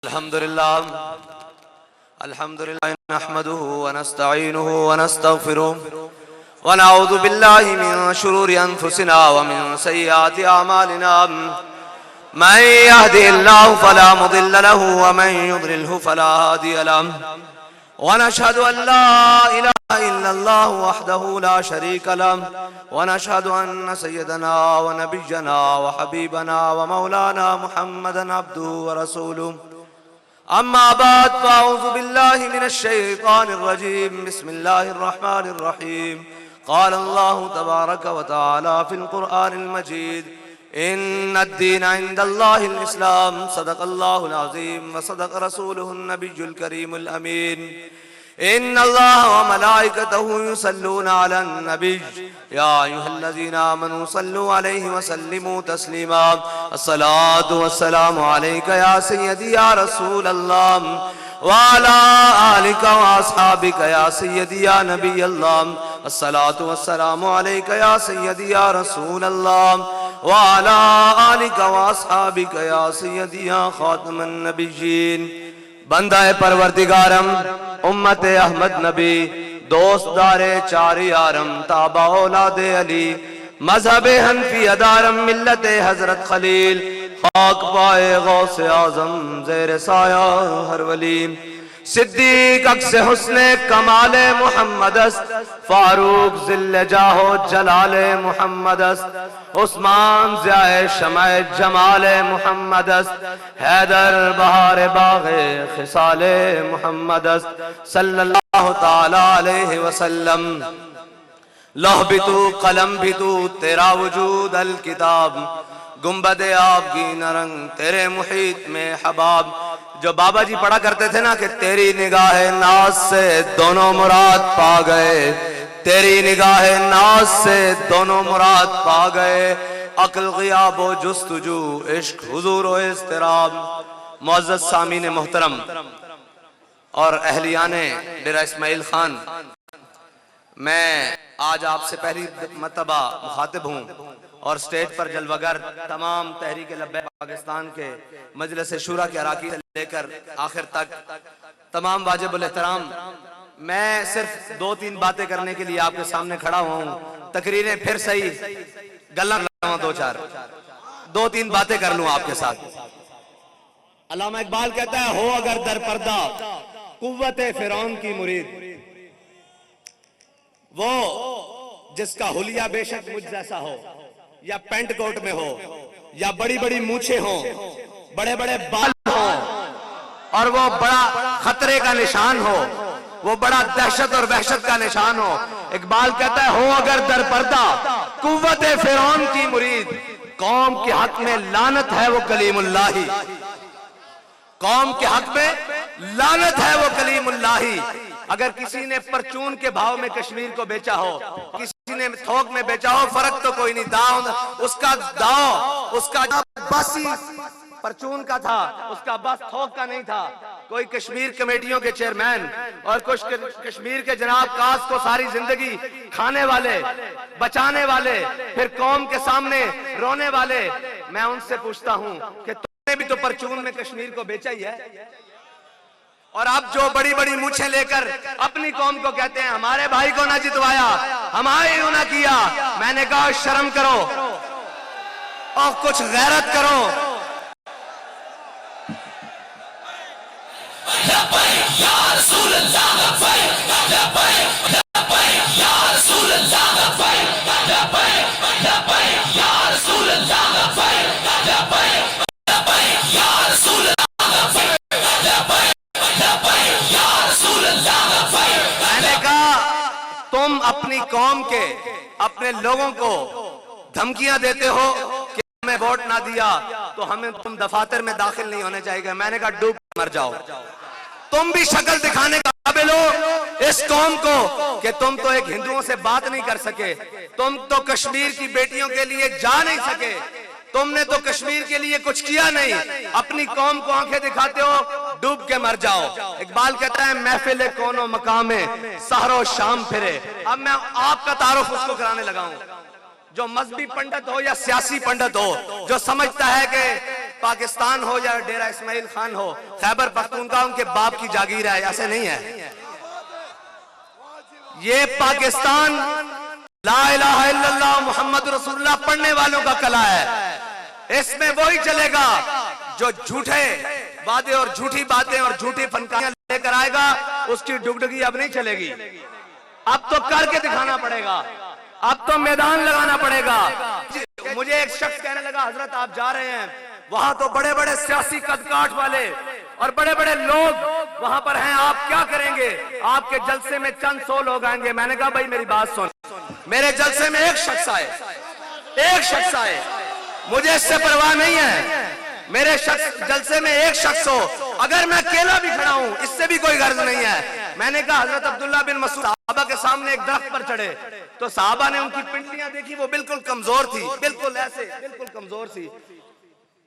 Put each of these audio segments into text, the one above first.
الحمدللہ نحمده ونستعینه ونستغفره ونعوذ باللہ من شرور انفسنا ومن سیئات اعمالنا من يهده الله فلا مضل له ومن يضلله فلا هادي له ونشهد ان لا اله الا الله وحده لا شريك له ونشهد ان سيدنا ونبينا وحبيبنا ومولانا محمدا عبده ورسوله اما بعد فاعوذ بالله من الشيطان الرجيم بسم الله الرحمن الرحيم قال الله تبارك وتعالى في القرآن المجيد ان الدين عند الله الاسلام صدق الله العظيم وصدق رسوله النبي الكريم الامين ان الله وملائكته يصلون على النبي يا ايها الذين امنوا صلوا عليه وسلموا تسليما الصلاة والسلام عليك يا سيدي يا رسول الله وعلى آلك واصحابك يا سيدي يا نبي الله الصلاة والسلام عليك يا سيدي يا رسول الله وعلى آلك واصحابك يا سيدي يا خاتم النبيين بندہ پروردگارم امت احمد نبی دوست دار چار یارم تابع اولاد علی مذہب حنفی ادارم ملت حضرت خلیل خاک پائے غوث اعظم زیر سایہ ہر ولی صدیق اکس حسن کمال محمد است فاروق ذل جاہ و جلال محمد است عثمان ضیاء شمع جمال محمد است حیدر بہار باغ خصال محمد است صلی اللہ تعالی علیہ وسلم لوح بھی تو قلم بھی تو تیرا وجود الکتاب گنبد آب کی نرنگ تیرے محیط میں حباب جو بابا جی پڑھا کرتے تھے نا کہ تیری نگاہ ناز سے دونوں مراد پا گئے تیری نگاہ ناز سے دونوں مراد پا گئے عقل غیاب و جستجو عشق حضور و اضطراب معزز سامعین محترم اور اہلیان ڈیرہ اسماعیل خان میں آج آپ سے پہلی مرتبہ مخاطب ہوں اور سٹیج پر جلوگر تمام تحریک لبیک پاکستان کے مجلس شورا کے اراکین سے لے کر آخر تک تمام واجب الاحترام میں صرف دو تین باتیں کرنے کے لیے آپ کے سامنے کھڑا ہوں تقریریں پھر صحیح گلہ دو تین باتیں کر لوں آپ کے ساتھ علامہ اقبال کہتا ہے ہو اگر در پردہ قوت فرعون کی مرید وہ جس کا حلیہ بے شک مجھ جیسا ہو یا پینٹ کوٹ میں ہو یا بڑی بڑی مونچھیں ہوں بڑے بڑے بال ہوں اور وہ بڑا خطرے کا نشان ہو وہ بڑا دہشت اور وحشت کا نشان ہو اقبال کہتا ہے ہو اگر در پردہ قوت فرعون کی مرید قوم کے حق میں لعنت ہے وہ کلیم اللہ ہی قوم کے حق میں لعنت ہے وہ کلیم اللہ ہی اگر کسی نے پرچون کے بھاؤ میں کشمیر کو بیچا ہو کسی نے تھوک میں بیچا ہو فرق تو کوئی نہیں داؤ اس کا باسی پرچون کا تھا اس کا بس تھوک کا نہیں تھا کوئی کشمیر کمیٹیوں کے چیئرمین اور کچھ کشمیر کے جناب کاس کو ساری زندگی کھانے والے بچانے والے پھر قوم کے سامنے رونے والے میں ان سے پوچھتا ہوں کہ تم نے بھی تو پرچون میں کشمیر کو بیچا ہی ہے اور اب جو بڑی بڑی مونچھیں لے کر اپنی قوم کو کہتے ہیں ہمارے بھائی کو نہ جتوایا ہمارے یوں نہ کیا میں نے کہا شرم کرو اور کچھ غیرت کرو تم اپنی قوم کے اپنے لوگوں کو دھمکیاں دیتے ہو کہ ہمیں ووٹ نہ دیا تو ہمیں تم دفاتر میں داخل نہیں ہونے چاہیے میں نے کہا ڈوب مر جاؤ تم بھی شکل دکھانے کا قابل ہو اس قوم کو کہ تم تو ایک ہندوؤں سے بات نہیں کر سکے تم تو کشمیر کی بیٹیوں کے لیے جا نہیں سکے تم نے تو کشمیر کے لیے کچھ کیا نہیں اپنی قوم کو آنکھیں دکھاتے ہو ڈوب کے مر جاؤ اقبال کہتا ہے محفل کون و مقام سحر و شام پھرے اب میں آپ کا تعارف اس کو کرانے لگا ہوں جو مذہبی پنڈت ہو یا سیاسی پنڈت ہو جو سمجھتا ہے کہ پاکستان ہو یا ڈیرہ اسماعیل خان ہو، خیبر پختونخوا ان کے باپ کی جاگیر ہے، ایسے نہیں ہے۔ یہ پاکستان لا الہ الا اللہ محمد رسول اللہ پڑھنے والوں کا قلعہ ہے۔ اس میں وہی چلے گا جو جھوٹے وعدے اور جھوٹی باتیں اور جھوٹی فنکاریاں لے کر آئے گا، اس کی ڈگڈگی اب نہیں چلے گی۔ اب تو کر کے دکھانا پڑے گا، اب تو میدان لگانا پڑے گا۔ مجھے ایک شخص کہنے لگا حضرت آپ جا رہے ہیں، وہاں تو بڑے بڑے سیاسی قد کاٹ والے اور بڑے بڑے لوگ وہاں پر ہیں، آپ کیا کریں گے؟ آپ کے جلسے میں چند سو لوگ آئیں گے۔ میں نے کہا بھائی میری بات سن، میرے جلسے میں ایک شخص آئے، مجھے اس سے پرواہ نہیں ہے، میرے جلسے میں ایک شخص ہو، اگر میں اکیلا بھی کھڑا ہوں اس سے بھی کوئی غرض نہیں ہے۔ میں نے کہا حضرت عبداللہ بن مسعود صحابہ کے سامنے ایک درخت پر چڑھے تو صحابہ نے ان کی پنڈلیاں دیکھی، وہ بالکل کمزور تھی، بالکل ایسے بالکل کمزور تھی،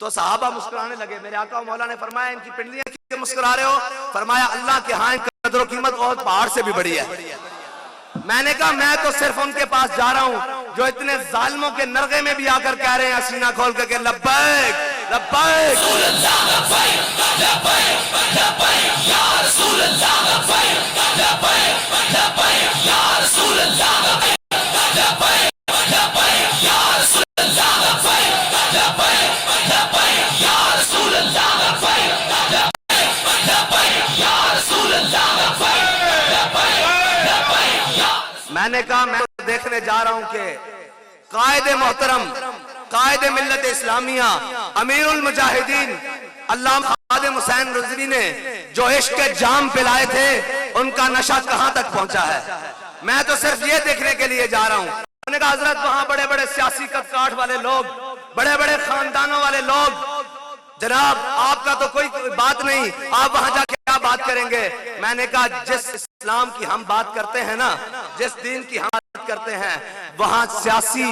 تو صحابہ مسکرانے لگے۔ میرے آقا و مولا نے فرمایا ان کی پنڈلیاں کیوں مسکرا رہے ہو؟ فرمایا اللہ کے ہاں قدر و قیمت اور پہاڑ سے بھی بڑی ہے۔ میں نے کہا میں تو صرف ان کے پاس جا رہا ہوں جو اتنے ظالموں کے نرغے میں بھی آ کر کہہ رہے ہیں سینہ کھول کر کہ لبیک لبیک یا رسول اللہ، لبیک لبیک یا رسول اللہ، لبیک لبیک یا رسول اللہ، لبیک لبیک یا رسول اللہ، لبیک لبیک یا رسول اللہ۔ میں نے کہا میں دیکھنے جا رہا ہوں کہ قائد محترم، قائد ملت اسلامیہ، امیر المجاہدین علامہ خادم حسین رضوی نے جو عشق کے جام پلائے تھے ان کا نشہ کہاں تک پہنچا ہے۔ میں تو صرف یہ دیکھنے کے لیے جا رہا ہوں۔ میں نے کہا حضرت وہاں بڑے بڑے سیاسی قد کاٹ والے لوگ، بڑے بڑے خاندانوں والے لوگ، جناب آپ کا تو کوئی بات نہیں، آپ وہاں جا کے کیا بات کریں گے؟ میں نے کہا جس اسلام کی ہم بات کرتے ہیں نا، جس دین کی ہم بات کرتے ہیں، وہاں سیاسی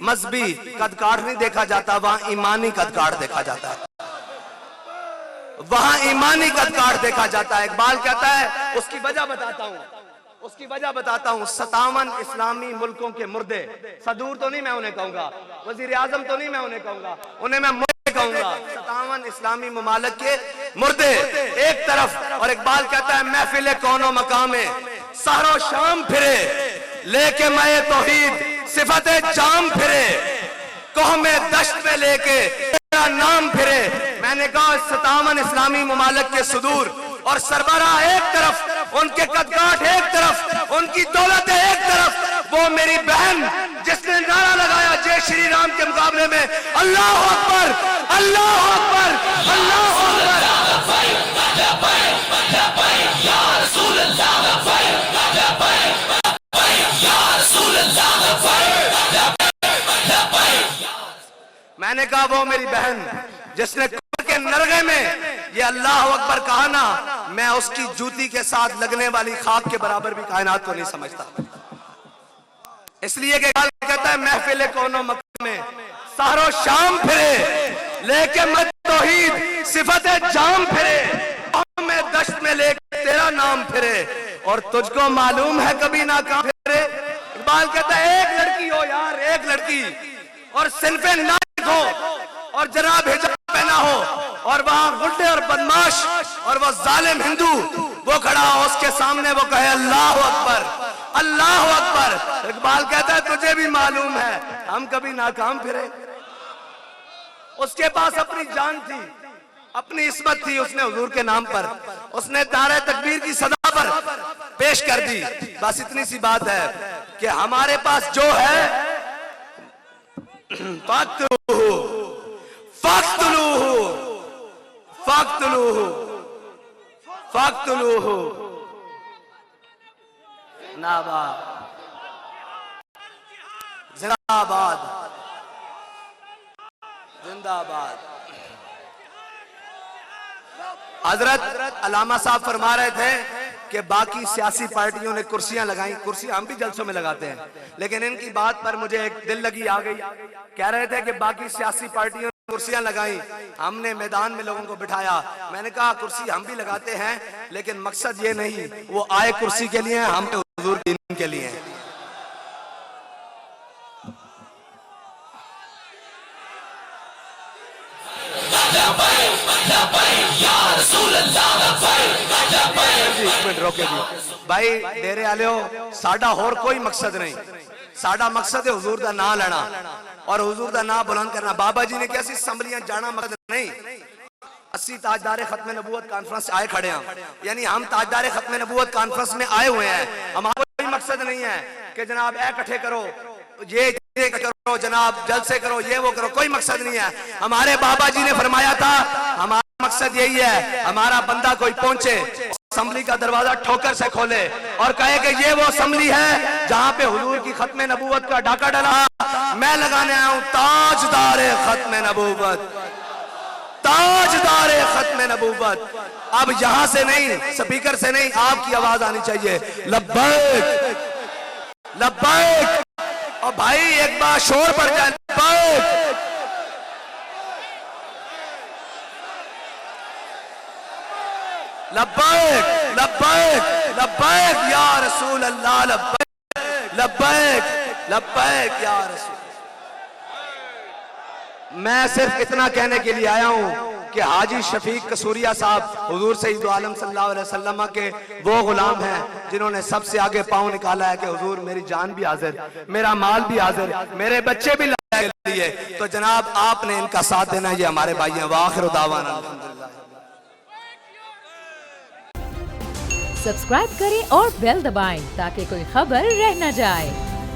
مذہبی قد کاٹ نہیں دیکھا جاتا، وہاں ایمانی قد کاٹ دیکھا جاتا ہے، وہاں ایمانی قد کاٹ دیکھا جاتا ہے۔ اقبال کہتا ہے اس کی وجہ بتاتا ہوں، 57 اسلامی ملکوں کے مردے، صدور تو نہیں میں انہیں کہوں گا، وزیر اعظم تو نہیں میں انہیں کہوں گا، انہیں میں کہوں گا، 57 اسلامی ممالک کے مردے ایک طرف، اور اقبال کہتا ہے محفل کون و مقام سحر و شام پھرے، لے کے میں توحید صفت جام پھرے، قوم دشت میں لے کے تیرا نام پھرے۔ میں نے کہا 57 اسلامی ممالک کے صدور اور سربراہ ایک طرف، ان کے قدکاٹ ایک طرف، ان کی دولت ایک طرف، وہ میری بہن جس نے نعرہ لگایا جے شری رام کے مقابلے میں اللہ اکبر اللہ اکبر اللہ اکبر، میں نے کہا وہ میری بہن جس نے کے نرغے میں یہ اللہ اکبر کہا نا، میں اس کی جوتی کے ساتھ لگنے والی خاک کے برابر بھی کائنات کو نہیں سمجھتا۔ اس لیے کہ کہتا ہے محفل کون و مقام میں سحر و شام پھرے، لے کے مت توحید صفت جام پھرے، قوم دشت میں لے کے تیرا نام پھرے، اور تجھ کو معلوم ہے کبھی ناکام پھرے۔ اقبال کہتا ہے ایک لڑکی ہو یار، ایک لڑکی، اور صنف نائک ہو اور جناب حجاب پہنا ہو، اور وہاں غلطے اور بدماش اور وہ ظالم ہندو وہ کھڑا ہو، اس کے سامنے وہ کہے اللہ اکبر اللہ اکبر۔ اقبال کہتا ہے تجھے بھی معلوم ہے ہم کبھی ناکام پھرے۔ اس کے پاس اپنی جان تھی، اپنی عصمت تھی، اس نے حضور کے نام پر، اس نے نعرہ تکبیر کی صدا پر پیش کر دی۔ بس اتنی سی بات ہے کہ ہمارے پاس جو ہے فاقتلوہ ناباد زندہ آباد زندہ آباد۔ حضرت علامہ صاحب فرما رہے تھے کہ باقی سیاسی پارٹیوں نے کرسیاں لگائیں، کرسی ہم بھی جلسوں میں لگاتے ہیں، لیکن ان کی بات پر مجھے ایک دل لگی آ گئی۔ کہہ رہے تھے کہ باقی سیاسی پارٹیوں نے کرسیاں لگائیں، ہم نے میدان میں لوگوں کو بٹھایا۔ میں نے کہا کرسی ہم بھی لگاتے ہیں، لیکن مقصد یہ نہیں وہ آئے کرسی کے لیے، ہم حضور دین کے لیے ہیں۔ روکے گی. بھائی ڈیرے والےو ساڈا ہور کوئی مقصد نہیں, ساڈا مقصد ہے حضور دا نام لینا اور حضور دا نام بلند کرنا. بابا جی نے کیا سی اسمبلیاں جانا مقصد نہیں, اسی تاجدار ختم نبوت کانفرنس سے آئے کھڑے ہیں, یعنی ہم تاجدار ختم نبوت کانفرنس میں آئے ہوئے ہیں. ہمارا کوئی مقصد نہیں ہے کہ جناب اے اکٹھے کرو, یہ کرو, جناب جلسے کرو, یہ وہ کرو, کوئی مقصد نہیں ہے. ہمارے بابا جی نے فرمایا تھا ہمارا مقصد یہی ہے, ہمارا بندہ کوئی پہنچے اسمبلی کا دروازہ ٹھوکر سے کھولے اور کہے کہ یہ وہ اسمبلی ہے جہاں پہ حضور کی ختم نبوت کا ڈاکہ ڈلا, میں لگانے آیا ہوں تاجدار ختم نبوت, تاجدار ختم نبوت. اب یہاں سے نہیں, سپیکر سے نہیں, آپ کی آواز آنی چاہیے لبیک لبیک. اور بھائی ایک بار شور پڑ جائے لبیک لبیک لبیک لبیک یا رسول اللہ, لبیک لبیک لبیک یا رسول. میں صرف اتنا کہنے کے لیے آیا ہوں کہ حاجی شفیق قصوریہ صاحب حضور سید عالم صلی اللہ علیہ وسلم کے وہ غلام ہیں جنہوں نے سب سے آگے پاؤں نکالا ہے کہ حضور میری جان بھی حاضر, میرا مال بھی حاضر, میرے بچے بھی لائے کے لیے. تو جناب آپ نے ان کا ساتھ دینا, یہ ہمارے بھائی ہیں. وآخر دعوانا الحمدللہ. سبسکرائب کریں اور بیل دبائیں تاکہ کوئی خبر رہ نہ جائے.